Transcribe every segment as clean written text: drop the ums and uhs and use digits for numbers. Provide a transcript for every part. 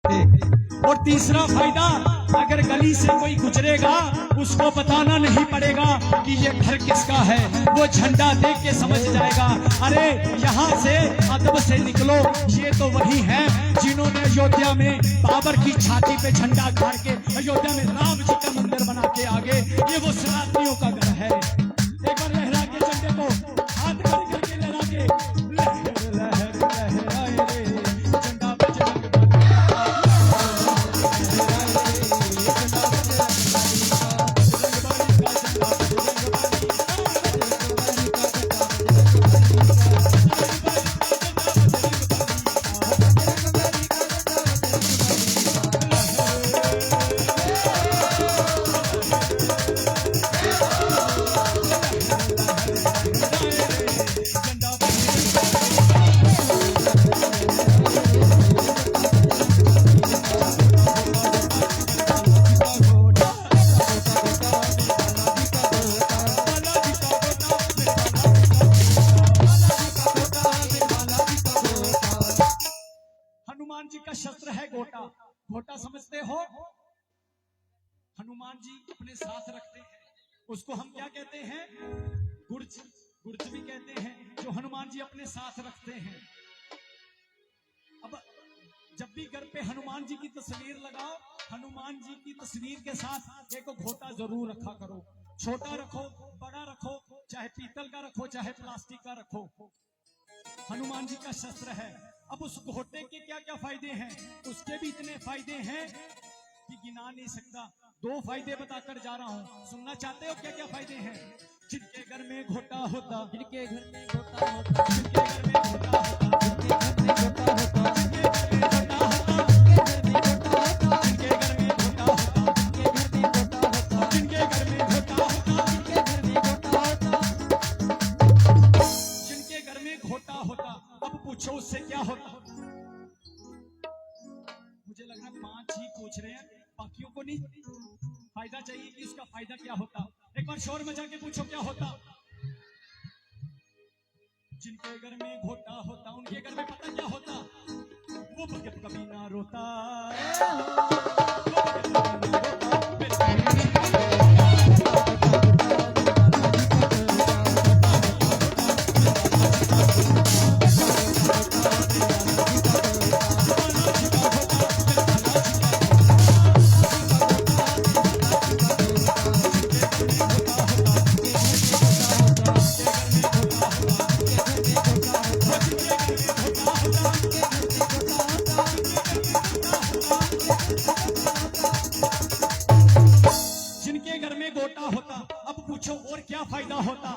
और तीसरा फायदा, अगर गली से कोई गुजरेगा उसको बताना नहीं पड़ेगा कि ये घर किसका है, वो झंडा देख के समझ जाएगा। अरे यहाँ से अदब से निकलो, ये तो वही हैं जिन्होंने अयोध्या में बाबर की छाती पे झंडा गाड़ के अयोध्या में राम जी का मंदिर बना के आगे, ये वो सनातनियों का घर है। एक बार लहरा के झंडे को हाथ करके लहरा के, लहर लहर लहराए रे झंडा बजरंग शस्त्र है घोटा। घोटा समझते हो? हनुमान जी अपने साथ रखते हैं, उसको हम क्या कहते हैं? गुर्ज। गुर्ज भी कहते हैं, जो हनुमान जी अपने साथ रखते हैं। अब जब भी घर पे हनुमान जी की तस्वीर लगाओ, हनुमान जी की तस्वीर के साथ एक घोटा जरूर रखा करो। छोटा रखो, बड़ा रखो, चाहे पीतल का रखो, चाहे प्लास्टिक का रखो, हनुमान जी का शस्त्र है। अब उस घोटे के क्या क्या फायदे हैं? उसके भी इतने फायदे हैं कि गिना नहीं सकता। 2 फायदे बताकर जा रहा हूं, सुनना चाहते हो क्या क्या फायदे हैं? जिनके घर में घोटा होता, जिनके घर में घोटा होता, जिनके घर में घोटा होता, जिनके घर में घोटा होता, जिनके घर में घोटा होता, जिनके घर में घोटा होता, जिनके घर में घोटा होता, जिनके घर में घोटा होता, जिनके घर में घोटा होता, जिनके घर में घोटा होता। अब पूछो उससे क्या होता? मुझे लग रहा है 5 ही पूछ रहे हैं, बाकियों को नहीं फायदा चाहिए कि उसका फायदा क्या होता। एक बार शोर मचा के पूछो क्या होता? जिनके घर में घोटा होता, उनके घर में पता क्या होता? वो भगत कभी ना रोता, वो भगत कभी ना रोता। जिनके घर में घोटा होता। अब पूछो और क्या फायदा होता?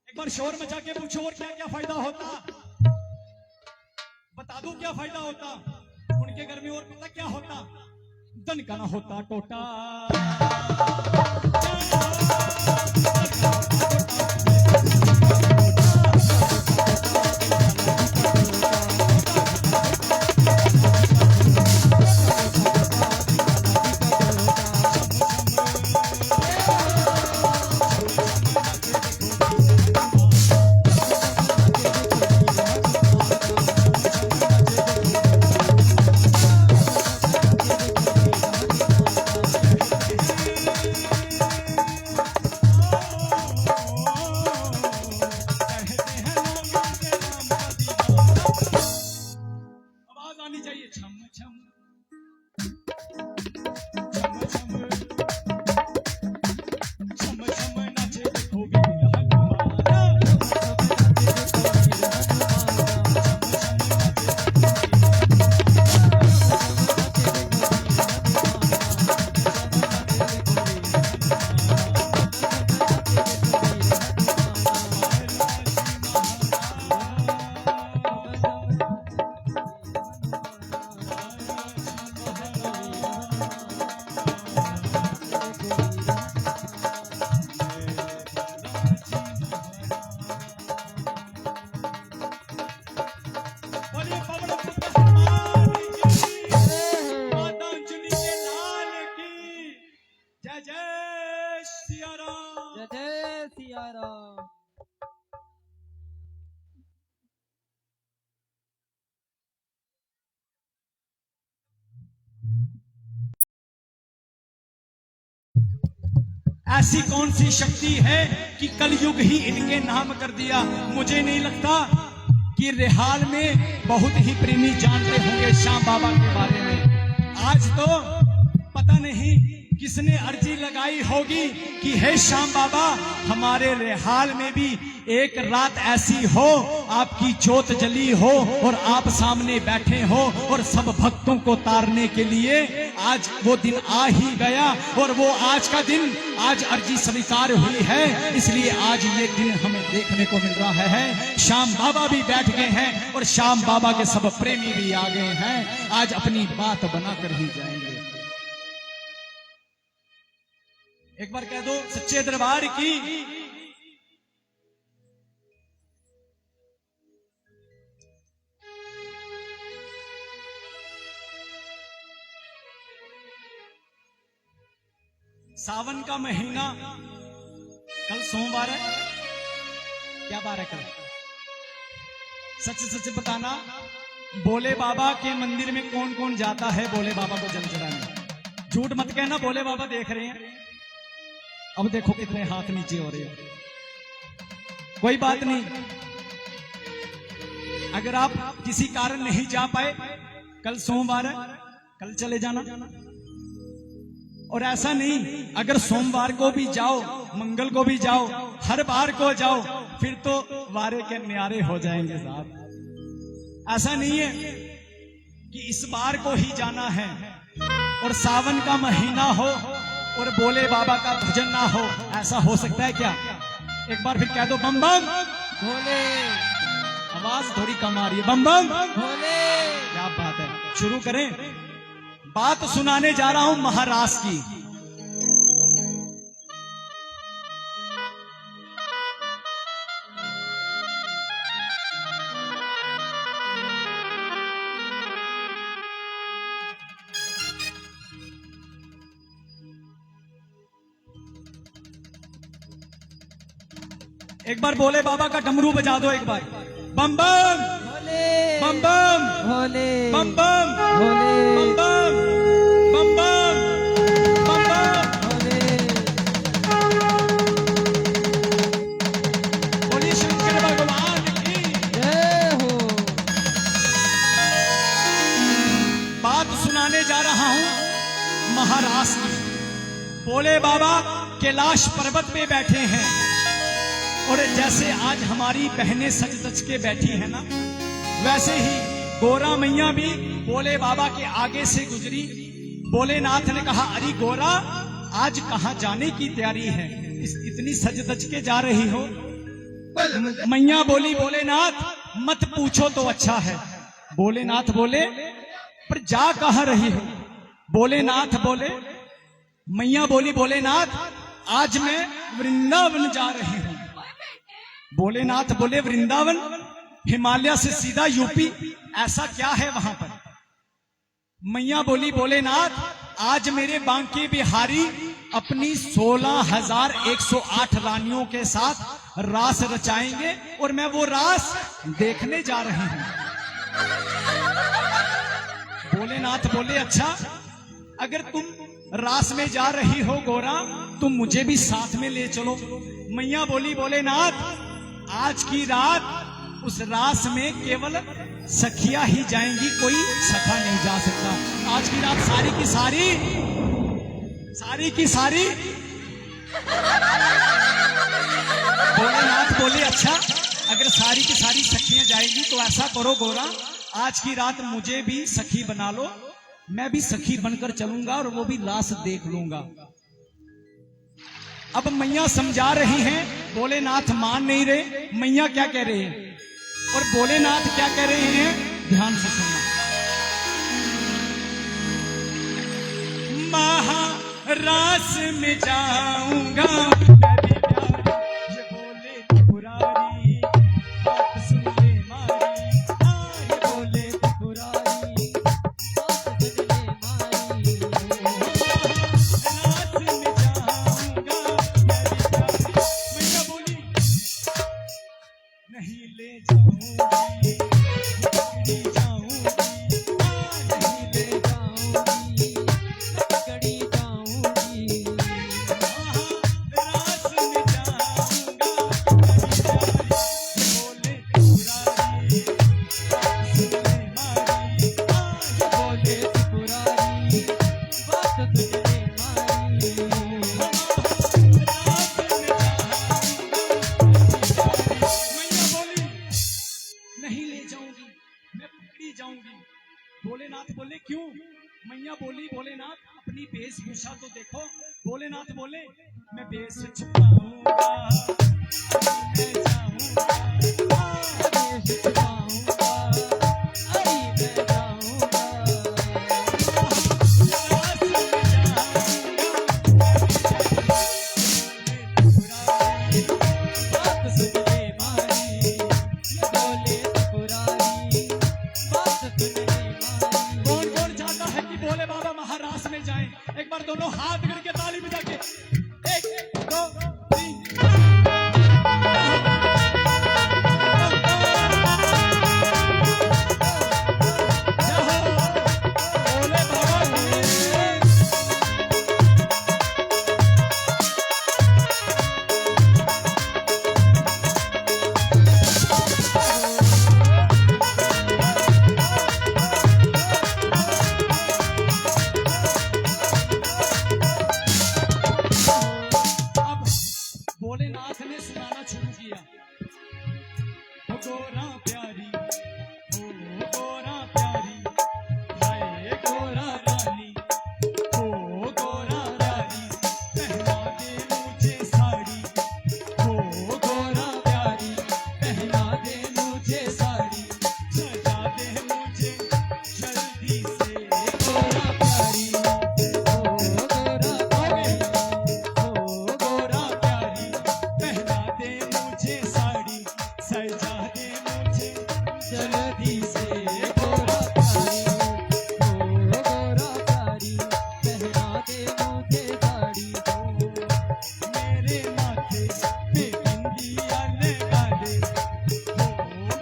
एक बार शोर मचा के पूछो और क्या क्या फायदा होता? बता दो क्या फायदा होता? उनके घर में और पता क्या होता? धन का ना होता टोटा। ऐसी कौन सी शक्ति है कि कलयुग ही इनके नाम कर दिया। मुझे नहीं लगता कि रेहाल में बहुत ही प्रेमी जानते होंगे श्याम बाबा के बारे में। आज तो पता नहीं किसने अर्जी लगाई होगी कि हे श्याम बाबा, हमारे रेहाल में भी एक रात ऐसी हो, आपकी जोत जली हो और आप सामने बैठे हो और सब भक्तों को तारने के लिए। आज वो दिन आ ही गया और वो आज का दिन, आज अर्जी स्वीकार हुई है, इसलिए आज ये दिन हमें देखने को मिल रहा है। श्याम बाबा भी बैठ गए हैं और श्याम बाबा के सब प्रेमी भी आ गए हैं। आज अपनी बात बनाकर ही जाएंगे। एक बार कह दो सच्चे दरबार की। सावन का महीना, कल सोमवार है, क्या बार है कल? सच सच बताना, भोले बाबा के मंदिर में कौन कौन जाता है भोले बाबा को जल चढ़ाने? झूठ मत कहना, भोले बाबा देख रहे हैं। अब देखो कितने हाथ नीचे हो रहे हैं। कोई बात नहीं, अगर आप किसी कारण नहीं जा पाए, कल सोमवार है, कल चले जाना। और ऐसा नहीं, अगर सोमवार को भी जाओ, मंगल को भी जाओ, हर बार को जाओ, फिर तो वारे के न्यारे हो जाएंगे साहब। ऐसा नहीं है कि इस बार को ही जाना है और सावन का महीना हो और भोले बाबा का भजन ना हो। ऐसा हो सकता है क्या? एक बार फिर कह दो बम बम भोले। आवाज थोड़ी कम आ रही है। बम बम भोले। क्या बात है। शुरू करें। बात सुनाने जा रहा हूं महाराष्ट्र की। एक बार भोले बाबा का डमरू बजा दो एक बार। बम बम भोले, बम बम भोले, बम बम भोले, बम बम, बम बम, बम बम भोले। बोलिए शंकर भगवान की जय हो। बात सुनाने जा रहा हूं महाराष्ट्र की। भोले बाबा कैलाश पर्वत पे बैठे हैं और जैसे आज हमारी बहनें सज धज के बैठी है ना, वैसे ही गोरा मैया भी भोले बाबा के आगे से गुजरी। भोलेनाथ ने कहा, अरे गोरा, आज कहां जाने की तैयारी है? इतनी सज धज के जा रही हो? मैया बोली, भोलेनाथ मत पूछो तो अच्छा है। भोलेनाथ बोले, पर जा कहां रही हो? भोलेनाथ बोले, मैया बोली, भोलेनाथ आज मैं वृंदावन जा रही हूं। भोलेनाथ बोले, वृंदावन? हिमालय से सीधा यूपी, ऐसा क्या है वहां पर? मैया बोली, भोलेनाथ आज मेरे बांके बिहारी अपनी 16,108 रानियों के साथ रास रचाएंगे और मैं वो रास देखने जा रही हूं। भोलेनाथ बोले, अच्छा अगर तुम रास में जा रही हो गोरा, तुम मुझे भी साथ में ले चलो। मैया बोली, भोलेनाथ आज की रात उस रास में केवल सखियां ही जाएंगी, कोई सखा नहीं जा सकता। आज की रात सारी की सारी भोलेनाथ बोले, अच्छा अगर सारी की सारी सखियां जाएंगी तो ऐसा करो गोरा, आज की रात मुझे भी सखी बना लो, मैं भी सखी बनकर चलूंगा और वो भी रास देख लूंगा। अब मैया समझा रही हैं, भोलेनाथ मान नहीं रहे। मैया क्या कह रहे हैं और भोलेनाथ क्या कह रहे हैं, ध्यान से सुनना। महारास में जाऊंगा मैं भी प्यारी, ये बोले त्रिपुरारी, बात सुन ले मारी। ये बोले त्रिपुरारी, बात सुन ले मारी। महारास में जाऊंगा मैं भी प्यारी। मैया बोली, नहीं ले जाऊंगी, पकड़ी जाऊंगी, नहीं ले जाऊंगी, पकड़ी जाऊंगी। भोलेनाथ बोले क्यों? मैया बोली भोलेनाथ अपनी वेशभूषा तो देखो। भोलेनाथ बोले मैं वेश छुपाऊंगा, मैं जाऊंगा, वेश छुपाऊंगा, अरे मैं जाऊंगा, बात सुन ले मारी, बोले त्रिपुरारी, बात सुन ले मारी। कौन कौन चाहता है कि भोले बाबा महाराष्ट्र में जाएं? एक बार दोनों हाथ गड़ के ताली बजा के 1 2 3। भोलेनाथ ने सुनाना शुरू किया, ओ गोरा प्यारी, ओ गोरा प्यारी, हाय गोरा रानी, ओ गोरा रानी, पहना दे मुझे साड़ी, ओ गोरा प्यारी, पहना दे मुझे साड़ी, सजा दे मुझे जल्दी से गोरा प्यारी, ओ गोरा प्यारी, ओ गोरा प्यारी, पहना दे मुझे साड़ी, सजा दे मुझे जल्दी से गोरा प्यारी, ओ गोरा प्यारी, पहना दे मुझे साड़ी, मेरे माथे पे बिंदिया लगा दे, ओ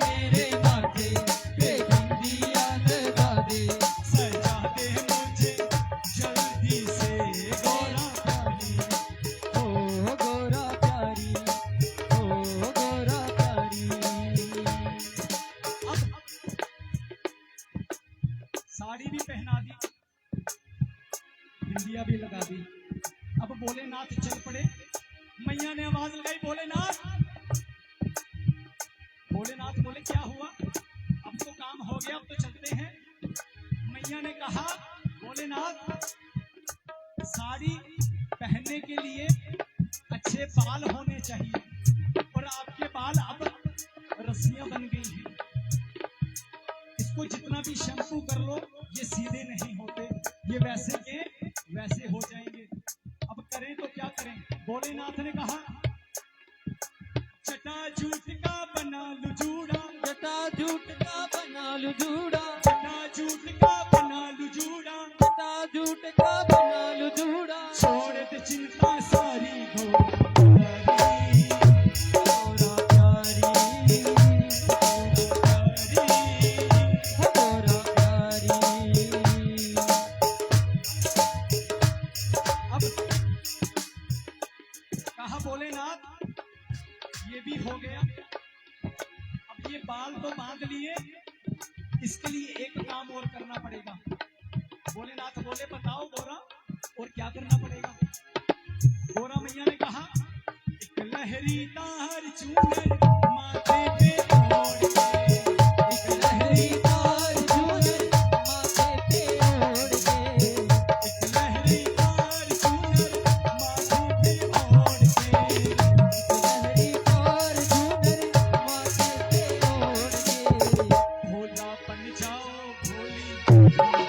मेरे माथे पे बिंदिया लगा दे, सजा दे मुझे जल्दी से गोरा प्यारी, ओ गोरा प्यारी, ओ गोरा प्यारी। अब साड़ी भी पहना दी, बिंदिया भी लगा दी। अब भोलेनाथ चल पड़े। मैया ने आवाज लगाई भोलेनाथ। भोलेनाथ बोले क्या हुआ? अब तो काम हो गया, अब तो चलते हैं। मैया ने कहा भोलेनाथ साड़ी पहनने के लिए अच्छे बाल होने चाहिए और आपके बाल अब रस्सियां बन गई हैं। इसको जितना भी शैम्पू कर लो ये सीधे नहीं होते, ये वैसे के वैसे हो जाएंगे। अब करें तो क्या करें? भोलेनाथ ने कहा जटा जूट का बना लू जूड़ा, जटा जूट का बना लू जूड़ा, जटा जूट का बना लू जूड़ा, जटा जूट का बना लू जूड़ा, छोड़ दे चिंता सारी गोरी, गोरा प्यारी, गोरा प्यारी। अब कहा भोलेनाथ ये भी हो गया, अब ये बाल तो बांध लिए, इसके लिए एक काम और करना पड़ेगा। भोलेनाथ बोले बताओ गोरा और क्या करना पड़ेगा? गोरा मैया ने कहा एक लहरीदार चूनर माथे पे ओढ़ के, एक लहरीदार चूनर माथे पे ओढ़ के, एक लहरीदार चूनर माथे पे ओढ़ के, लहरीदार चूनर माथे पे ओढ़ के, भोला बन जाओ भोली भोली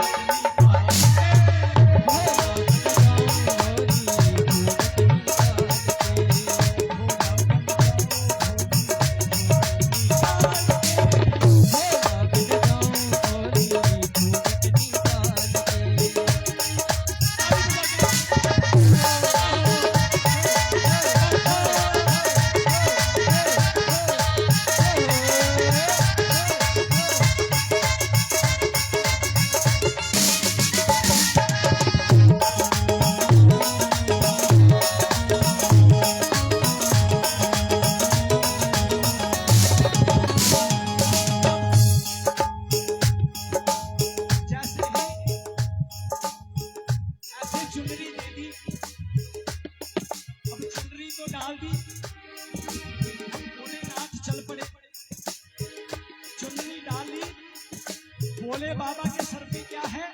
भोले बाबा के सरफी क्या है?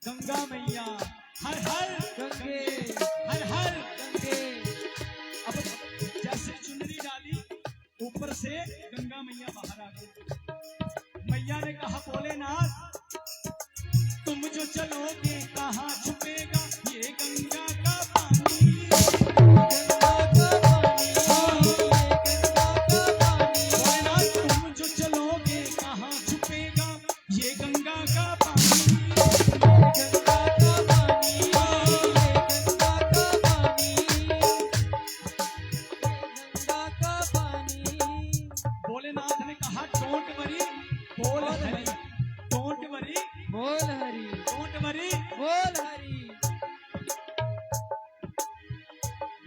गंगा मैया। हर हर गंगे, हर हर। गंगे। अब जैसे चुनरी डाली, ऊपर से गंगा मैया बाहर आ गई। मैया ने कहा भोलेनाथ, तुम जो चलोगे कहाँ छुपेगा ये गंगा का पानी? गंगा का पानी, ये गंगा का पानी। भोलेनाथ, तुम जो चलोगे कहाँ छुपेगा ये गंगा का पानी? गंगा का पानी, ये गंगा का पानी। गंगा का पानी। भोलेनाथ ने कहा डोंट वरी, बोल हरी। डोंट वरी, बोल हरि, डोंट वरी। बोल हरि।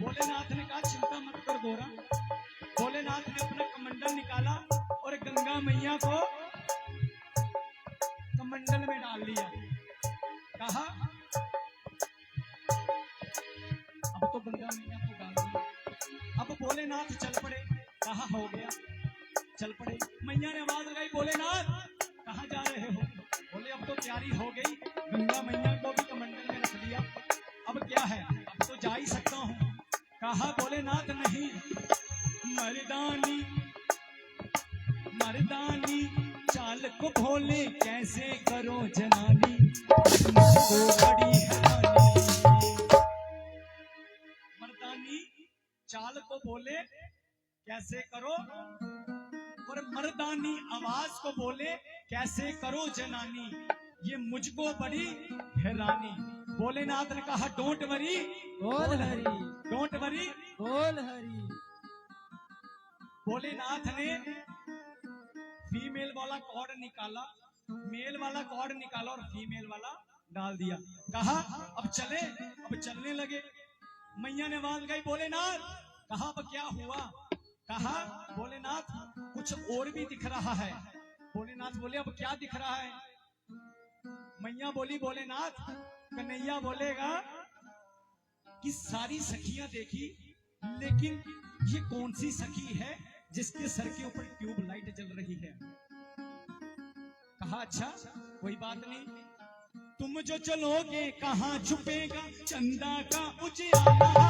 भोलेनाथ ने कहा चिंता मत कर गोरा। भोलेनाथ ने अपना कमंडल निकाला और गंगा मैया को कमंडल में डाल लिया। कहा अब तो गंगा मैया को डाल दिया। अब भोलेनाथ चल पड़े। कहा हो गया, चल पड़े। मैया ने आवाज लगाई, भोलेनाथ कहाँ जा रहे हो? बोले अब तो तैयारी हो गई, गंगा मैया को भी कमंडल में रख दिया, अब क्या है, अब तो जा ही सकता हूँ। कहा भोलेनाथ नहीं, मर्दानी मर्दानी चाल को भोले कैसे करो जनानी, मुझको बड़ी हैरानी। मर्दानी चाल को बोले कैसे करो, और मर्दानी आवाज को बोले कैसे करो जनानी, ये मुझको बड़ी हैरानी। भोलेनाथ ने कहा डोंट वरी, बोल हरि, डोंट वरी। बोल हरि। भोलेनाथ ने फीमेल वाला कॉर्ड निकाला, मेल वाला कॉर्ड निकाला और फीमेल वाला डाल दिया। कहा अब चले, अब चलने लगे। मैया ने आवाज लगाई, भोलेनाथ। कहा अब क्या हुआ? कहा भोलेनाथ कुछ और भी दिख रहा है। भोलेनाथ बोले अब क्या दिख रहा है? मैया बोली भोलेनाथ, कन्हैया बोलेगा कि सारी सखियां देखी, लेकिन ये कौन सी सखी है जिसके सर के ऊपर ट्यूब लाइट जल रही है? कहा अच्छा कोई बात नहीं, तुम जो चलोगे कहाँ छुपेगा चंदा का उजियारा।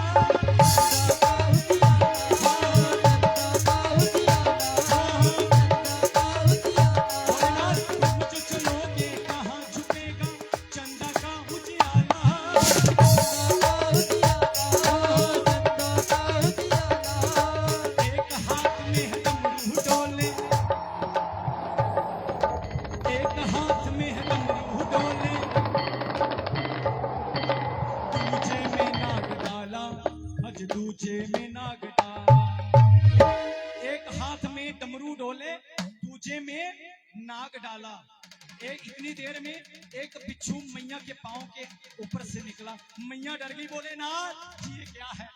दूजे में नाग डाला, एक हाथ में डमरू डोले, दूजे में नाग डाला। एक इतनी देर में एक बिच्छू मैया के पांव के ऊपर से निकला। मैया डर गई, भोलेनाथ ये क्या है?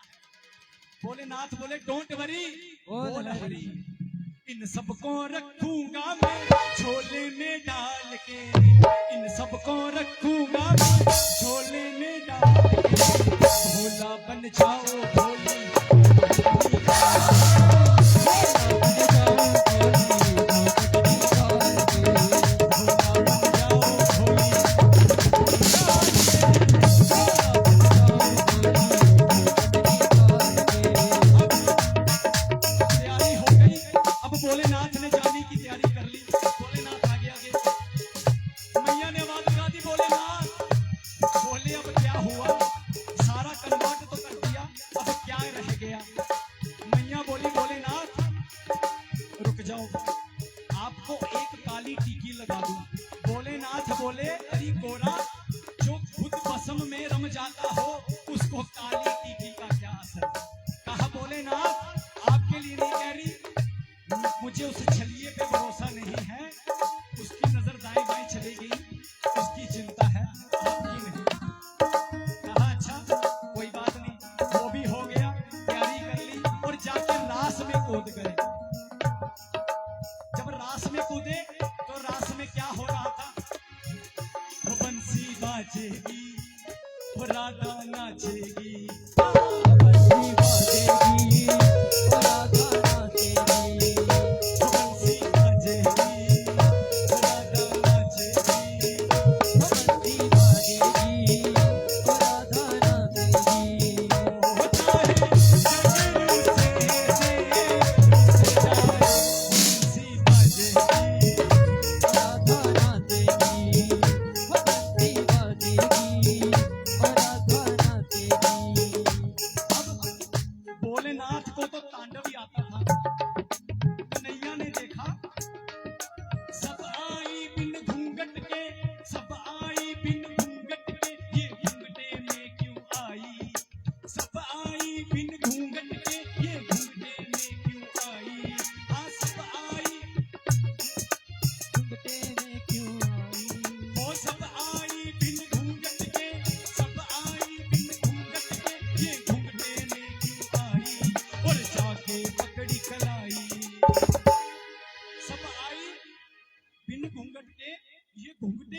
भोलेनाथ बोले डोंट वरी, बोल हरी। इन सबको रखूंगा मैं झोले में डाल के, इन सबको रखूंगा मैं झोले में डाल के, भोला बन जाओ भोली। भोलेनाथ ने जाने की तैयारी कर ली। भोलेनाथ आगे आगे, मैया ने आवाज लगा दी, भोलेनाथ। बोले अब क्या हुआ? सारा कन्वर्ट तो कर दिया, अब क्या रह गया? मैया बोली भोलेनाथ रुक जाओ, आपको एक काली टीकी लगा दूं। भोलेनाथ बोले अरे गोरा, जो खुद भस्म में रम जाता हो उसको काली टीकी का क्या असर? कहा भोलेनाथ आपके लिए नहीं कह रही, मुझे उस छलिए पे भरोसा नहीं है, उसकी नजर दाएं बाएं चली गई, उसकी चिंता है, आपकी नहीं। कहा अच्छा कोई बात नहीं, वो भी हो गया, तैयारी कर ली और जाके रास में कूद गए। जब रास में कूदे तो रास में क्या हो रहा था? वो बंसी बाजेगी, वो राधा नाचेगी, बंसी बाजेगी, वो राधा नाचेगी। बंसी बाजेगी, वो राधा नाचेगी।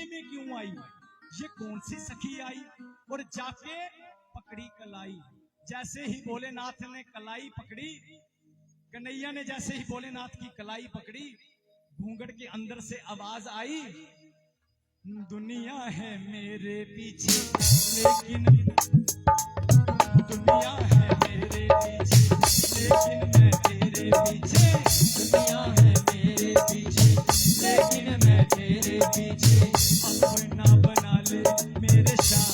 दिल्ली में क्यों आई, ये कौन सी सखी आई, और जाके पकड़ी कलाई। जैसे ही भोलेनाथ ने कलाई पकड़ी, कन्हैया ने जैसे ही भोलेनाथ की कलाई पकड़ी, घूंघट के अंदर से आवाज आई, दुनिया है मेरे पीछे लेकिन, दुनिया है मेरे पीछे लेकिन मैं तेरे पीछे, दुनिया है मेरे पीछे लेकिन मैं तेरे पीछे, अपना बना ले मेरे शान।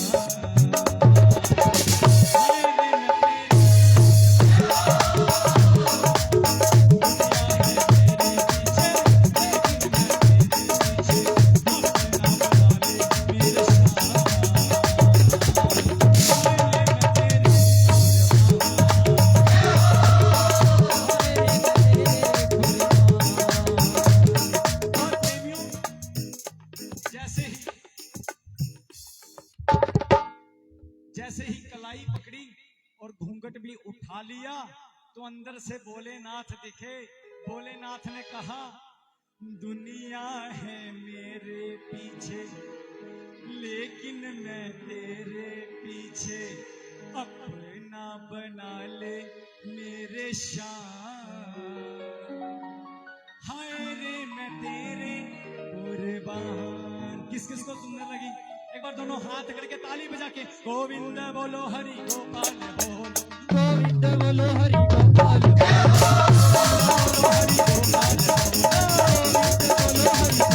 जैसे ही कलाई पकड़ी और घूंघट भी उठा लिया तो अंदर से भोलेनाथ दिखे। भोलेनाथ ने कहा, दुनिया है मेरे पीछे लेकिन मैं तेरे पीछे, अपना बना ले मेरे शान। हाय रे मैं तेरे कुर्बान। किस किस को सुनने लगी? एक बार दोनों हाथ करके ताली बजा के गोविंद बोलो हरि गोपाल बोलो, गोविंद बोलो हरि गोपाल बोलो, हरि गोपाल बोलो हरि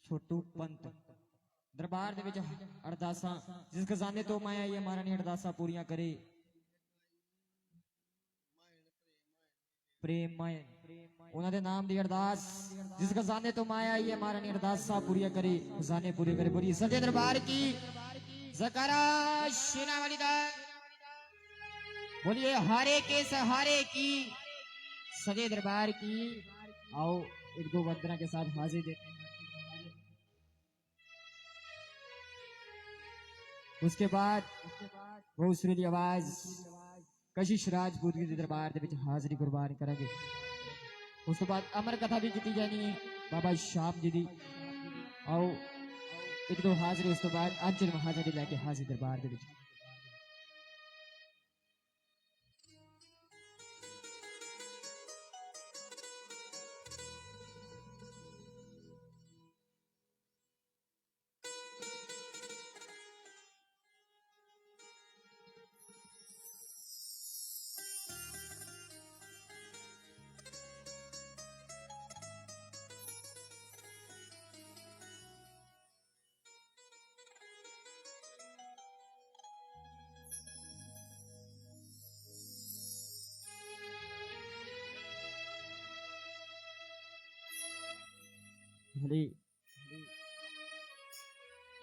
छोटू पंत दरबार ਦੇ ਵਿੱਚ ਅਰਦਾਸਾਂ ਜਿਸ ਖਜ਼ਾਨੇ ਤੋਂ ਮਾਇਆ ਇਹ ਮਹਾਰਾਣੀ ਅਰਦਾਸਾਂ ਪੂਰੀਆਂ ਕਰੇ। ਪ੍ਰੇਮਾਇ ਉਹਨਾਂ ਦੇ ਨਾਮ ਦੀ ਅਰਦਾਸ ਜਿਸ ਖਜ਼ਾਨੇ ਤੋਂ ਮਾਇਆ ਇਹ ਮਹਾਰਾਣੀ ਅਰਦਾਸਾਂ ਪੂਰੀਆਂ ਕਰੇ, ਖਜ਼ਾਨੇ ਪੂਰੇ ਕਰੇ। ਬੋਲੀ ਸੱਚੇ ਦਰਬਾਰ ਕੀ जकारा शेनावाली दा बोलिए हारे के सहारे की सजे दरबार की। आओ एक दो वंदना के साथ हाजिर देते हैं। उसके बाद बहुत सुरीली आवाज कशिश राजपूत के दरबार दे विच हाजिरी कुर्बान करेंगे। उस तो बाद अमर कथा भी की जानी है बाबा श्याम जी दी। आओ एक दो हाजिरी उस तो बाद अंचल महाजरी लैके हाजिर दरबार दे विच।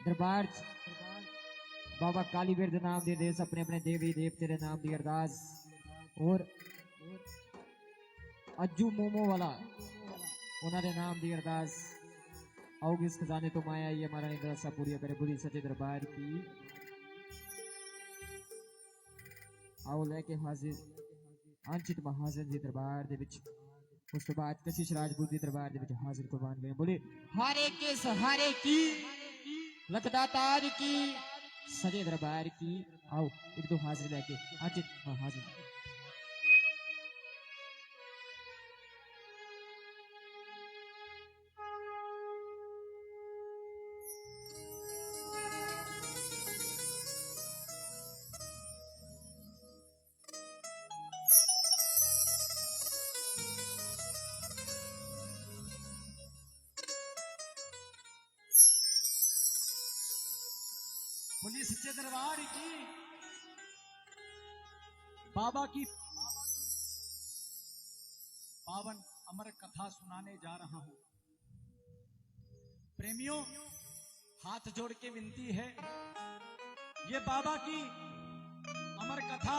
दरबार बाबा कालीवीर दे नाम दे देस अपने अपने देवी देवते दे नाम दी अरदास। और अज्जू मोमो वाला उन्होंने नाम दी अरदास। आओगे इस खजाने तो माया ये हमारा अरदासा पूरी करे। बुरी सच्चे दरबार की आओ लेके हाजिर अंचित महाजन जी दरबार दे विच उस तो बाद कशिश राजपूत जी दरबार दे विच हाजिर कुर्बान गए बोले हारे के सहारे की लखदातार की सजे दरबार की आओ एक दो हाजिर लेके अंचित महाजन बोलिए सच्चे दरबार की बाबा की पावन अमर कथा सुनाने जा रहा हूं। प्रेमियों, हाथ जोड़ के विनती है, ये बाबा की अमर कथा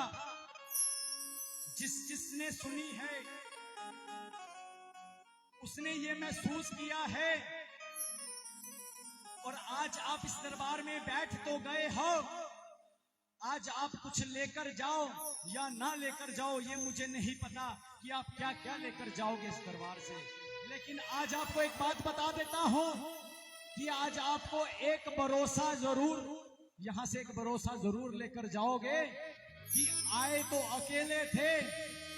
जिसने सुनी है उसने ये महसूस किया है, और आज आप इस दरबार में बैठ तो गए हो, आज आप कुछ लेकर जाओ या ना लेकर जाओ ये मुझे नहीं पता कि आप क्या क्या लेकर जाओगे इस दरबार से, लेकिन आज आपको एक बात बता देता हूं कि आज आपको एक भरोसा जरूर, यहां से एक भरोसा जरूर लेकर जाओगे कि आए तो अकेले थे,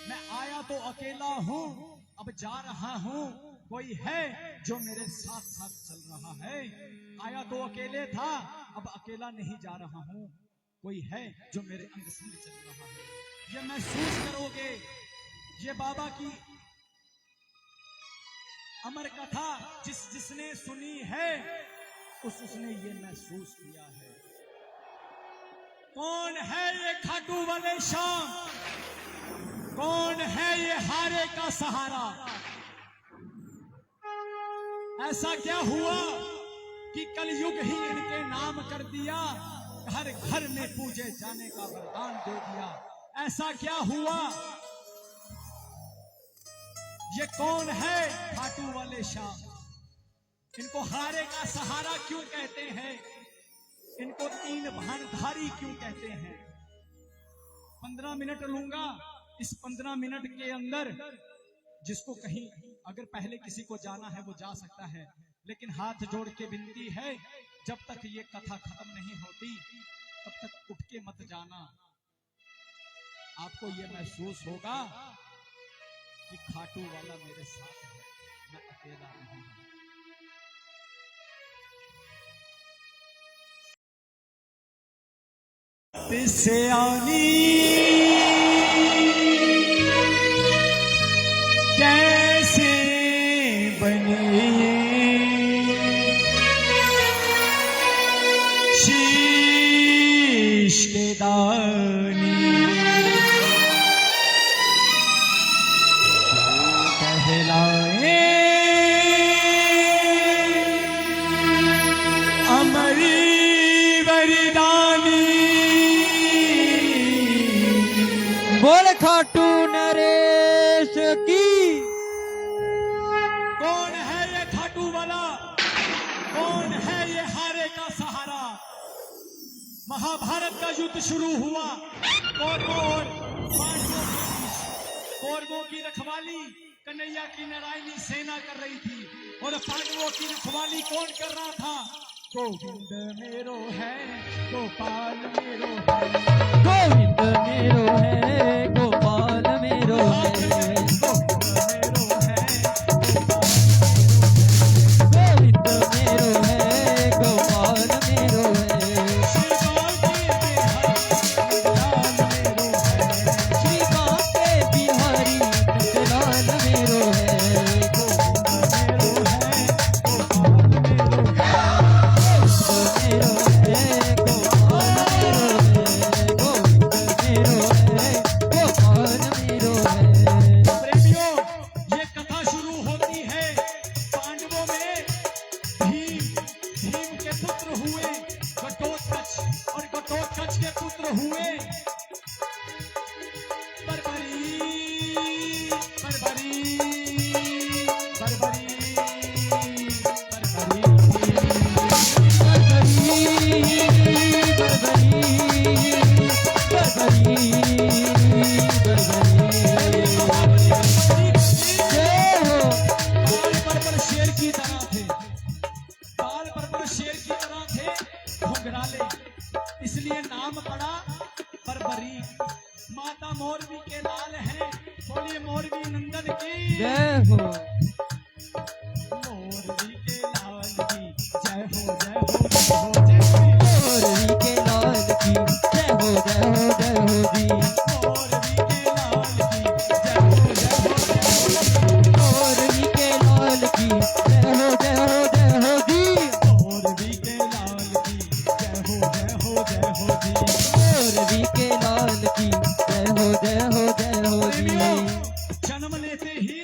मैं आया तो अकेला हूं, अब जा रहा हूं, कोई है जो मेरे साथ साथ चल रहा है। आया तो अकेले था, अब अकेला नहीं जा रहा हूं, कोई है जो मेरे अंग संग चल रहा है। ये महसूस करोगे, ये बाबा की अमर कथा जिसने सुनी है उसने ये महसूस किया है। कौन है ये खाटू वाले शाम, कौन है ये हारे का सहारा? ऐसा क्या हुआ कि कलयुग ही इनके नाम कर दिया, घर घर में पूजे जाने का वरदान दे दिया। ऐसा क्या हुआ? ये कौन है खाटू वाले शाह? इनको हारे का सहारा क्यों कहते हैं? इनको तीन भानधारी क्यों कहते हैं? 15 मिनट लूंगा, इस 15 मिनट के अंदर जिसको कहीं अगर पहले किसी को जाना है वो जा सकता है, लेकिन हाथ जोड़ के विनती है, जब तक ये कथा खत्म नहीं होती तब तक उठ के मत जाना। आपको ये महसूस होगा कि खाटू वाला मेरे साथ है, मैं अकेला नहीं हूं। से आनी कैसे बनी शीश के दानी, कहलाए अमरी वरदानी। बोल खाटू नरेश की। कौन है ये खाटू वाला? कौन है ये हारे का सहारा? महाभारत का युद्ध शुरू हुआ, कौरवों और पांडवों के बीच। कौरवों की रखवाली कन्हैया की नारायणी सेना कर रही थी, और पांडवों की रखवाली कौन कर रहा था? गोविंद मेरो है, गोपाल मेरो है, गोविंद मेरो है, गोपाल मेरो है, गोविंद मेरो है, गोपाल मेरो है, श्री कांते बिहारी नंदलाल मेरो है, प्रेमियों, ये कथा शुरू होती है पांडवों में भीम के पुत्र हुए घटोत्कच, और घटोत्कच के पुत्र हुए बर्बरी, बर्बरी, बर्बरी, बर्बरी, बर्बरी, बर्बरी, बर्बरी। नाम पड़ा बरबरी। माता मोरबी के लाल हैं, बोलिए मोरबी नंदन की जय हो। मोरबी के लाल की जय हो जय हो जय हो जय हो। मोरबी के लाल की जय हो जय हो जय हो जी। मोरबी के लाल की जय हो जय हो जय हो। मोरबी के लाल की जय हो जय हो जय हो जी। मोरबी के लाल की जय हो जय हो जय हो जी। मोरबी के लाल की जय हो जय हो जय हो जी। जन्म लेते ही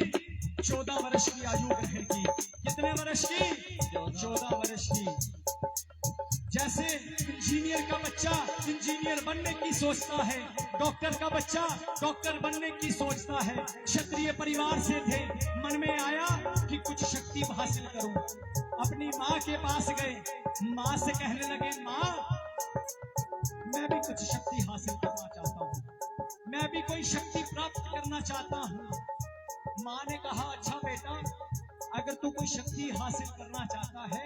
14 वर्ष की आयु ग्रहण की। कितने वर्ष की? 14 वर्ष की। जैसे इंजीनियर का बच्चा इंजीनियर बनने की सोचता है, डॉक्टर का बच्चा डॉक्टर बनने की सोचता है। क्षत्रिय परिवार से थे, मन में आया कि कुछ शक्ति हासिल करूं। अपनी माँ के पास गए, माँ से कहने लगे, माँ मैं भी कुछ शक्ति हासिल करना चाहता हूँ, मैं भी कोई शक्ति प्राप्त करना चाहता हूँ। माँ ने कहा, अच्छा बेटा, अगर तू कोई शक्ति हासिल करना चाहता है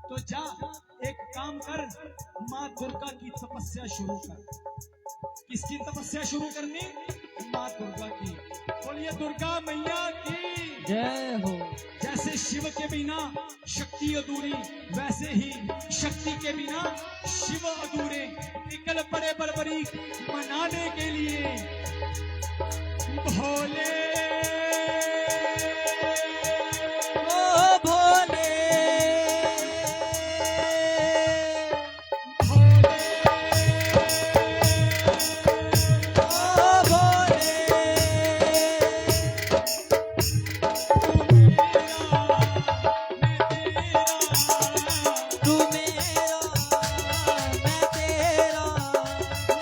तो जा एक काम कर, माँ दुर्गा की तपस्या शुरू कर। किसकी तपस्या शुरू करनी? माँ दुर्गा की। बोलिए दुर्गा मैया की जय हो। जैसे शिव के बिना शक्ति अधूरी, वैसे ही शक्ति के बिना शिव अधूरे। निकल पड़े बरबरी मनाने के लिए। भोले ओ भोले भोले ओ भोले तू मेरा मैं तेरा।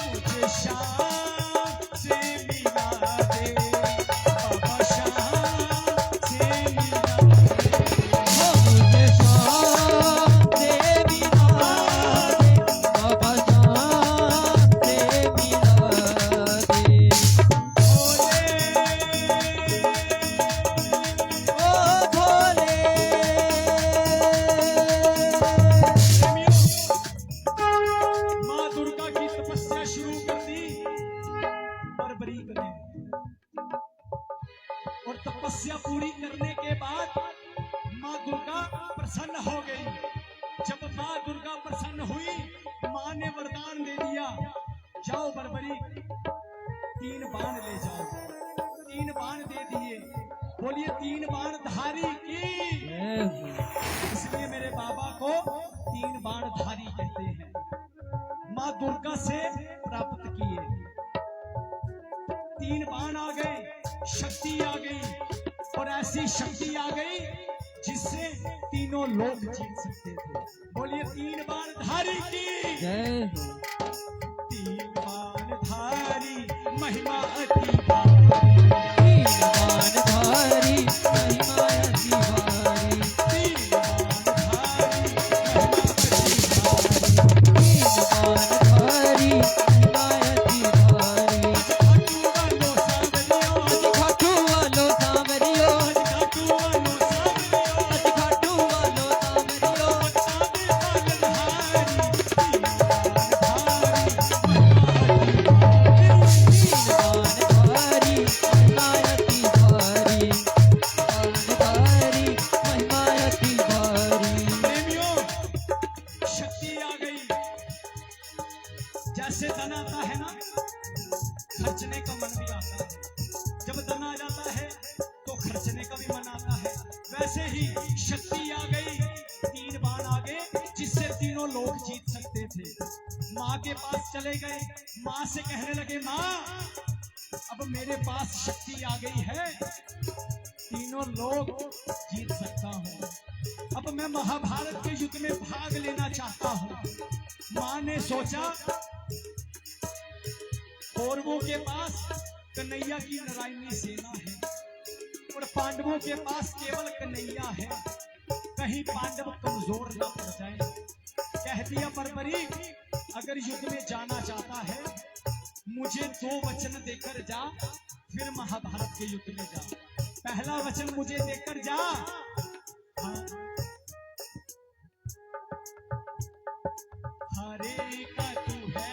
मुझे शाम से मिला दे, बाबा शाम से मिला दे। ओ मुझे शाम से मिला दे, बाबा शाम से मिला दे। ओ भोले माँ दुर्गा की तपस्या शुरू कर दी बरबरीक ने। और तपस्या पूरी करने के बाद माँ दुर्गा प्रसन्न हो गई। जब माँ दुर्गा प्रसन्न हुई, माँ ने वरदान दे दिया, जाओ बरबरीक 3 बाण ले जाओ। 3 बाण दे दिए। बोलिए 3 बाण धारी की। जय हो। इसलिए मेरे बाबा को 3 बाण धारी कहते हैं। माँ दुर्गा से प्राप्त किए। 3 बाण आ गए, शक्ति आ गई। और ऐसी शक्ति आ गई जिससे तीनों लोग जीत सकते थे। बोलिए 3 बाण धारी की। जय हो। 3 बाण धारी महिमा अति भारी। तीन बाण धारी महिमा अति भारी। 3 बाण धारी महिमा अति भारी। तीन बाण धारी महिमा अति भारी। खाटू वालो सांवरियो, खाटू वालो सांवरियो, खाटू वालो सांवरियो, खाटू वालो सांवरियो। तीन बाण धारी महिमा अति भारी। बाण धारी महिमा अति भारी। प्रेमियों, शक्ति आ गई। जैसे धन आता है ना, खर्चने का मन भी आता है। जब धन आ जाता है तो खर्चने का भी मन आता है। वैसे ही शक्ति आ गई। 3 बाण आ गए जिससे तीनों लोग जीत सकते थे। माँ के पास चले गए, माँ से कहने लगे, माँ अब मेरे पास शक्ति आ गई है, तीनों लोग जीत सकता हूँ। अब मैं महाभारत के युद्ध में भाग लेना चाहता हूँ। माँ ने सोचा, कौरवों के पास कन्हैया की नारायणी सेना है और पांडवों के पास केवल कन्हैया है। कहीं पांडव कमजोर ना पड़ जाए। कह दिया बरबरी, अगर युद्ध में जाना चाहता है मुझे 2 वचन देकर जा, फिर महाभारत के युद्ध में जा। पहला वचन मुझे देकर जा। हाँ। हरे का तू है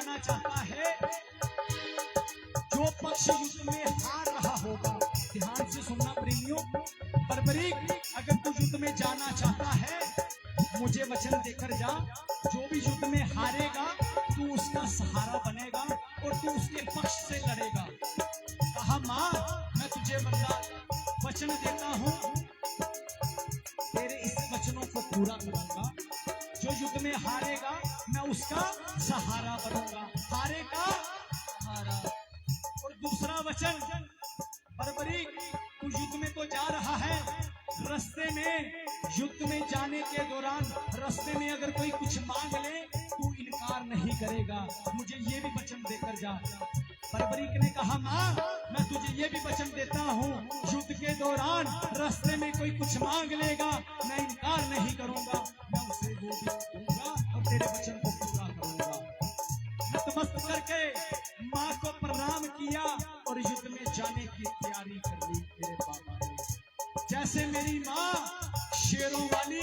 जाना चाहता है, जो पक्ष युद्ध में हार रहा होगा, ध्यान से सुनना प्रेमियों, बर्बरीक अगर तू युद्ध में जाना चाहता है, मुझे वचन देकर जा, जो भी युद्ध में हारेगा तू उसका सहारा बनेगा और तू उसके पक्ष से लड़ेगा। कहा माँ मैं तुझे वचन देता हूँ, तेरे इस वचनों को पूरा करूंगा, जो युद्ध में हारेगा मैं उसका सहारा बनूंगा, हारेगा सहारा। और दूसरा वचन, बर्बरीक तू युद्ध में तो जा रहा है, रास्ते में युद्ध में जाने के दौरान रास्ते में अगर कोई कुछ मांग ले तू इनकार नहीं करेगा, मुझे ये भी वचन देकर जा। बर्बरीक ने कहा माँ मैं तुझे ये भी वचन देता हूँ, युद्ध के दौरान रास्ते में कोई कुछ मांग लेगा मैं इनकार नहीं करूंगा, मैं उसे वो भी दूंगा और तेरे वचन को पूरा करूंगा। नतमस्तक करके माँ को प्रणाम किया और युद्ध में जाने की तैयारी कर ली मेरे पापा ने। जैसे मेरी माँ शेरों वाली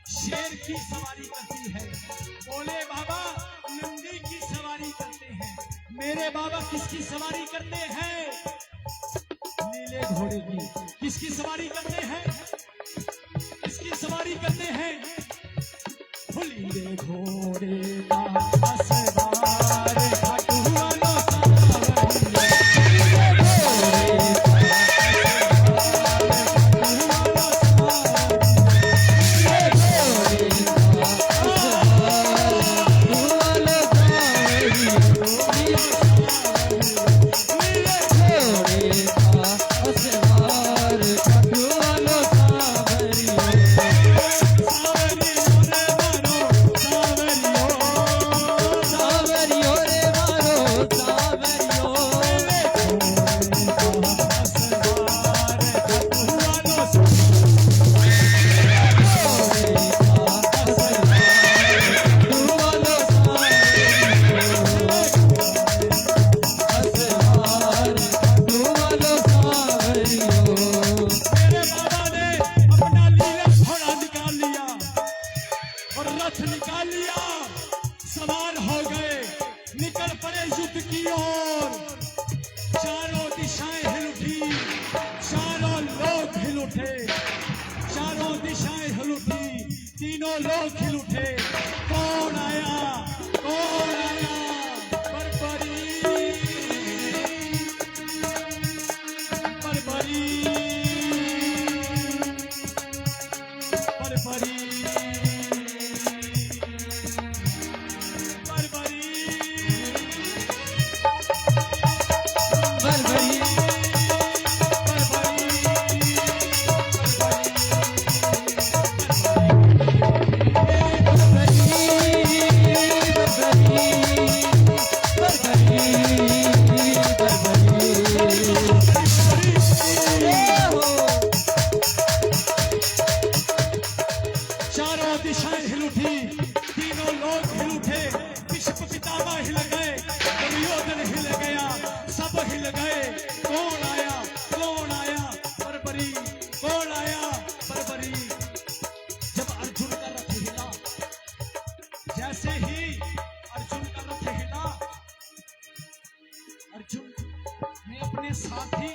शेर की सवारी करती है, बोले बाबा नंदी की सवारी करते हैं, मेरे बाबा किसकी सवारी करते हैं? नीले घोड़े की। किसकी सवारी करते हैं? किसकी सवारी करते हैं? नीले घोड़े का सवार खटुआ लो निकाल लिया, सवार हो गए, निकल पड़े युद्ध की ओर। चारों दिशाएं हिल उठी, चारों लोग हिल उठे, चारों दिशाएं हिल उठी, तीनों लोग हिल उठे। कौन आया? कौन आया? बर्बरी, बर्बरी, बर्बरी, जैसे ही अर्जुन का रथ हिला, अर्जुन ने अपने साथी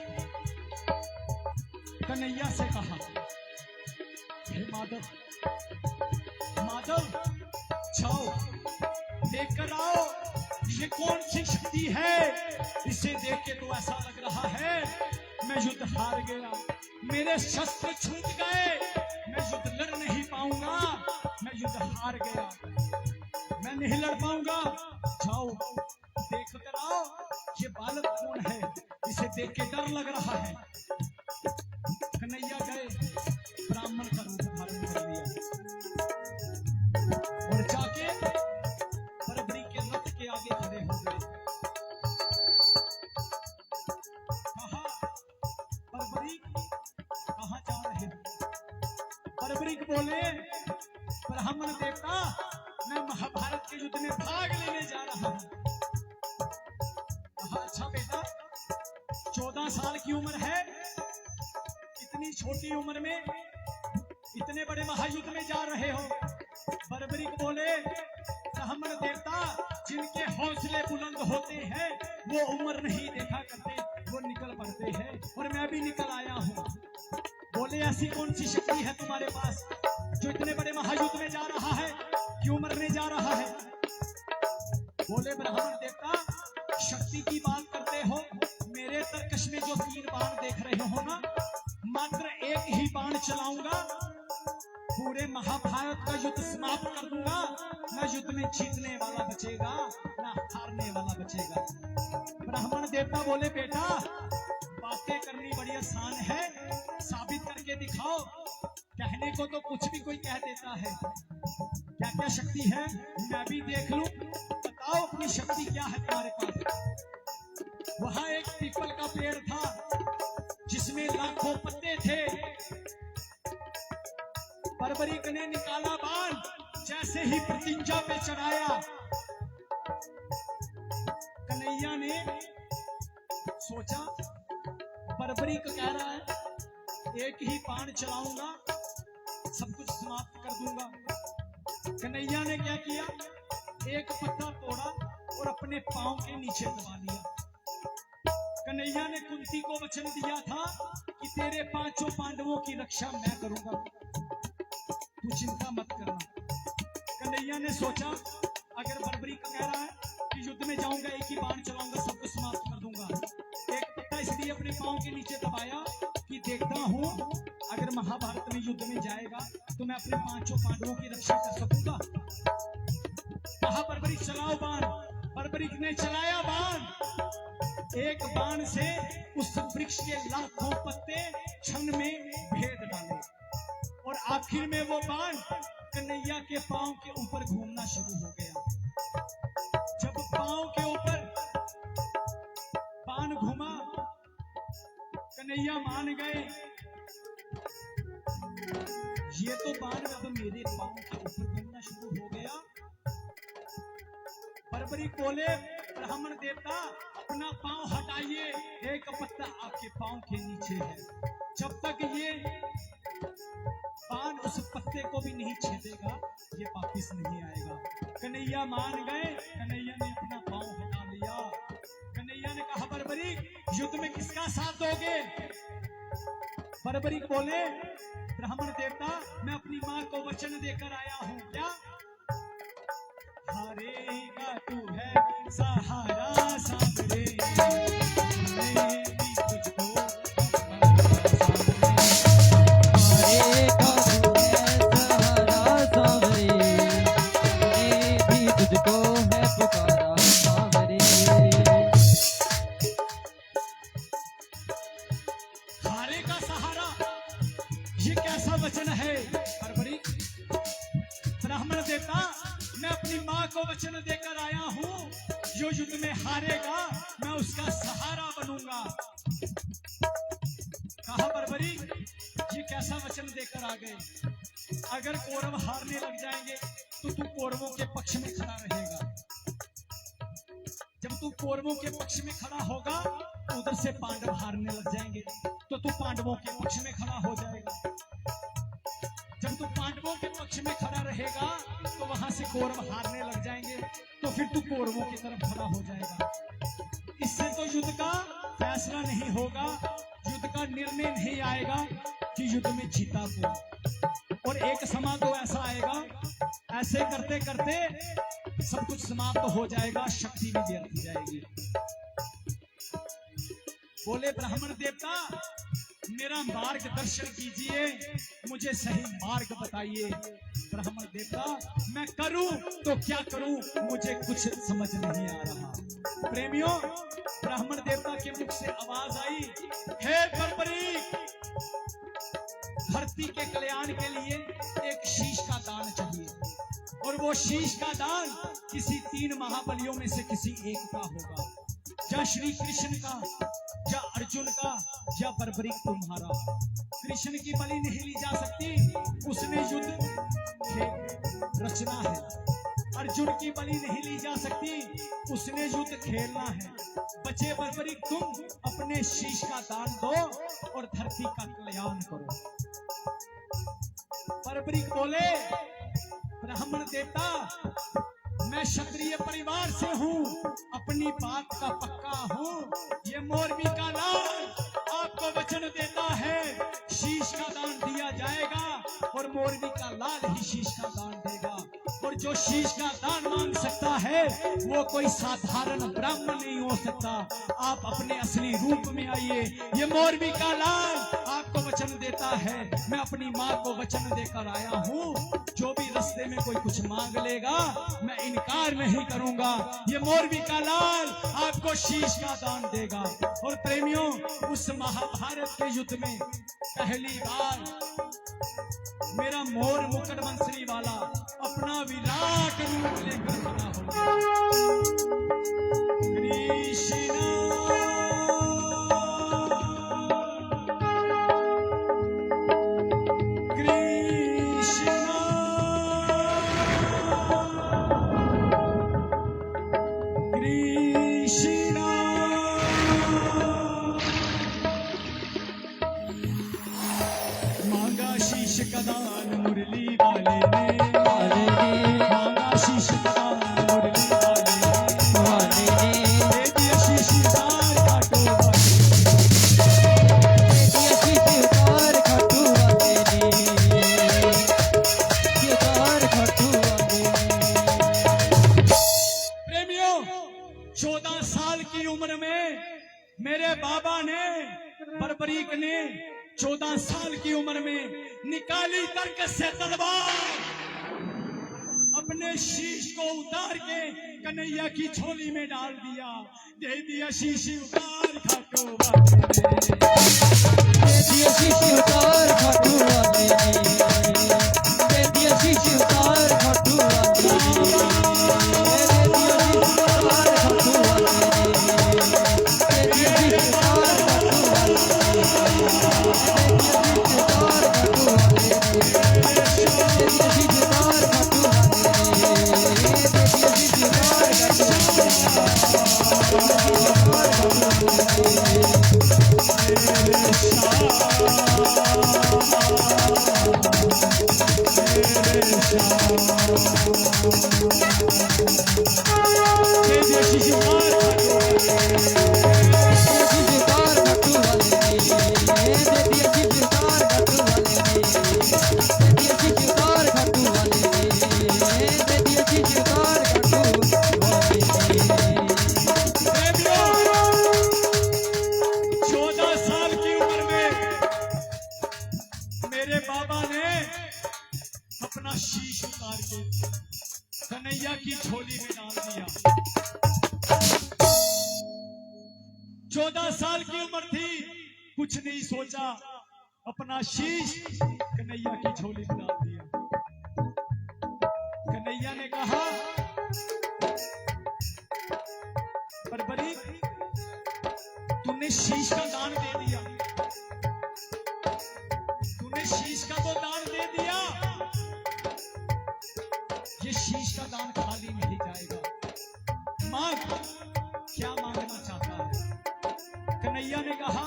कन्हैया से कहा, हे माधव, माधव जाओ देखकर आओ, ये कौन सी शक्ति है? इसे देख के तो ऐसा लग रहा है मैं युद्ध हार गया, मेरे शस्त्र छूट गए, मैं युद्ध लड़ नहीं पाऊंगा, मैं युद्ध हार गया, मैं नहीं लड़ पाऊंगा। जाओ देख कर आओ ये बालक कौन है, इसे देख के डर लग रहा है। कन्हैया गए, ब्राह्मण का रूप धारण कर लिया और जाके बर्बरी के रथ के आगे खड़े हो गए। कहा, बर्बरी कहाँ जा रहे हो? बर्बरी बोले, ब्राह्मण देवता मैं महाभारत के युद्ध में भाग लेने जा रहा हूं। कहा, अच्छा बेटा 14 साल की उम्र है, इतनी छोटी उम्र में इतने बड़े महायुद्ध में जा रहे हो। बर्बरी बोले, ब्राह्मण देवता जिनके हौसले बुलंद होते हैं वो उम्र नहीं देखा करते, वो निकल पड़ते हैं। और मैं भी निकल आया हूँ। बोले ऐसी कौन सी शक्ति है तुम्हारे पास जो इतने बड़े महायुद्ध में जा रहा है, क्यों मरने जा रहा है? बोले ब्राह्मण देवता, शक्ति की बात करते हो, मेरे तर्कश में जो 3 बाण देख रहे हो ना, मात्र एक ही बाण चलाऊंगा, पूरे महाभारत का युद्ध समाप्त कर दूंगा। न युद्ध में जीतने वाला बचेगा, न हारने वाला बचेगा। ब्राह्मण देवता बोले बेटा, बातें करनी बड़ी आसान है, साबित करके दिखाओ। कहने को तो कुछ भी कोई कह देता है, क्या क्या शक्ति है मैं भी देख लूं। बताओ अपनी शक्ति क्या है तुम्हारे पास। वहां एक पीपल का पेड़ था जिसमें लाखों पत्ते थे। बर्बरीक ने निकाला बाण, जैसे ही प्रतिज्ञा पे चढ़ाया, कन्हैया ने सोचा बर्बरीक कह रहा है एक ही बाण चलाऊंगा, सब कुछ समाप्त कर दूंगा। कन्हैया ने क्या किया, एक पत्ता तोड़ा और अपने पांव के नीचे दबा लिया। कन्हैया ने कुंती को वचन दिया था कि तेरे 5 पांडवों की रक्षा मैं करूंगा, तू चिंता मत करना। कन्हैया ने सोचा अगर बर्बरीक कह रहा है कि युद्ध में जाऊंगा, एक ही बाण चलाऊंगा, सब कुछ समाप्त कर दूंगा। एक पत्ता इसलिए अपने पांव के नीचे दबाया कि देखता हूं अगर महाभारत में युद्ध में जाएगा तो मैं अपने 5 पांडवों की रक्षा कर सकूंगा। कहा बर्बरीक चलाओ बाण। बर्बरीक ने चलाया बाण। एक बाण से उस वृक्ष के लाखों पत्ते क्षण में भेद डाले और आखिर में वो बाण कन्हैया के पांव के ऊपर घूमना शुरू हो गया। जब पांव के ऊपर बाण घूमा, कन्हैया मान गए ये तो बाण अब मेरे पांव के ऊपर घूमना शुरू हो गया। बर्बरीक बोले ब्राह्मण देवता, अपना पांव हटाइए, एक पत्ता आपके पांव के नीचे है। जब तक ये बाण उस पत्ते को भी नहीं छेदेगा, ये वापिस नहीं आएगा। कन्हैया मान गए। कन्हैया ने अपना पांव हटा लिया। कन्हैया ने कहा बर्बरीक, युद्ध में किसका साथ दोगे? बर्बरीक बोले ब्राह्मण देवता, मैं अपनी मां को वचन देकर आया हूं। क्या? हारेगा तू है सहारा सामरे, तुझको वचन देकर आया हूं, जो युद्ध में हारेगा मैं उसका सहारा बनूंगा। कहा बर्बरीक, ये कैसा वचन देकर आ गए? अगर कौरव हारने लग जाएंगे तो तू कौरवों के पक्ष में खड़ा रहेगा। जब तू कौरवों के पक्ष में खड़ा होगा तो उधर से पांडव हारने लग जाएंगे तो तू पांडवों के पक्ष में खड़ा हो जाएगा। जब तू पांडवों के पक्ष में खड़ा रहेगा तो वहां से कौरव हारने लग जाएंगे तो फिर तू कौरवों की तरफ खड़ा हो जाएगा। इससे तो युद्ध का फैसला नहीं होगा, युद्ध का निर्णय नहीं आएगा कि युद्ध में जीता कौन। और एक समय तो ऐसा आएगा, ऐसे करते करते सब कुछ समाप्त हो जाएगा, शक्ति भी व्यर्थ जाएगी। बोले ब्राह्मण देवता, मेरा मार्गदर्शन कीजिए, मुझे सही मार्ग बताइए। ब्राह्मण देवता, मैं करूं तो क्या करूं, मुझे कुछ समझ नहीं आ रहा। प्रेमियों, ब्राह्मण देवता के मुख से आवाज आई, हे बर्बरीक, धरती के कल्याण के लिए एक शीश का दान चाहिए और वो शीश का दान किसी 3 महाबलियों में से किसी एक का होगा, या श्री कृष्ण का, या अर्जुन का, या बर्बरीक तुम्हारा। कृष्ण की बलि नहीं ली जा सकती, उसने युद्ध रचना है। अर्जुन की बलि नहीं ली जा सकती, उसने युद्ध खेलना है। बचे बर्बरीक, तुम अपने शीश का दान दो और धरती का कल्याण करो। बर्बरीक बोले ब्राह्मण देवता, मैं क्षत्रिय परिवार से हूँ, अपनी बात का पक्का हूँ। ये मोरबी का लाल आपको वचन देता है, शीश का दान दिया जाएगा और मोरबी का लाल ही शीश का दान देगा। और जो शीश का दान मांग सकता है वो कोई साधारण ब्राह्मण नहीं हो सकता। आप अपने असली रूप में आइए। ये मोरबी का लाल आपको वचन देता है, मैं अपनी माँ को वचन देकर आया हूँ, जो भी रास्ते में कोई कुछ मांग लेगा मैं इनकार नहीं करूंगा। ये मोरबी का लाल आपको शीश का दान देगा। और प्रेमियों, उस महाभारत के युद्ध में पहली बार मेरा मोर मुकुट बंसरी वाला अपना विराट रूप लेकर खड़ा हो गया। कृष्ण कदान मुरली वाले ने मांगा शीश कदान मुरली वाले ने दे दिया शीश उतार खाटू प्रेमियों, 14 साल की उम्र में मेरे बाबा ने, बर्बरीक ने 14 साल की उम्र में निकाली तर्क से तलवार, अपने शीश को उतार के कन्हैया की झोली में डाल दिया। दे दिया शीश उतार खाटू वाले ने, दे दिया शीश उतार खाटू वाले ने, दे दिया शीश उतार खाटू वाले ने, दे दिया शीश उतार खाटू वाले ने, दे दिया शीश उतार खाटू वाले अपना शीश उतार के कन्हैया की झोली में डाल दिया। 14 साल की उम्र थी, कुछ नहीं सोचा, अपना शीश कन्हैया की झोली में डाल दिया। कन्हैया ने कहा, बर्बरीक, तूने शीश का दान दे दिया, तूने शीश का तो दान दे दिया, ये शीश का दान खाली नहीं जाएगा। मांग, क्या मांगना चाहता है? कन्हैया ने कहा,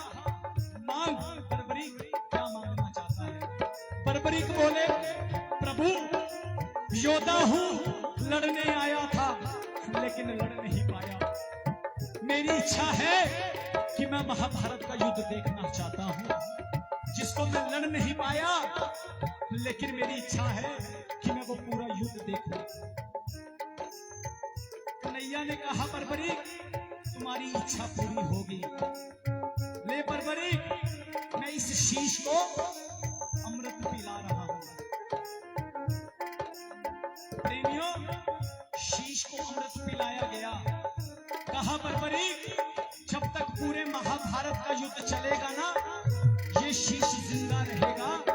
मांग बर्बरीक, क्या मांगना चाहता है? बर्बरीक बोले, प्रभु योद्धा हूं, लड़ने आया था लेकिन लड़ नहीं पाया। मेरी इच्छा है कि मैं महाभारत का युद्ध देखना चाहता हूं, जिसको मैं लड़ नहीं पाया, लेकिन मेरी इच्छा है कि मैं वो पूरा युद्ध देखूं। कन्हैया ने कहा, बर्बरीक, तुम्हारी इच्छा पूरी होगी। ले बर्बरीक, मैं इस शीश को अमृत पिला रहा हूं। प्रेमियों, शीश को अमृत पिलाया गया। कहा, बर्बरीक, जब तक पूरे महाभारत का युद्ध चलेगा ना, ये शीश जिंदा रहेगा।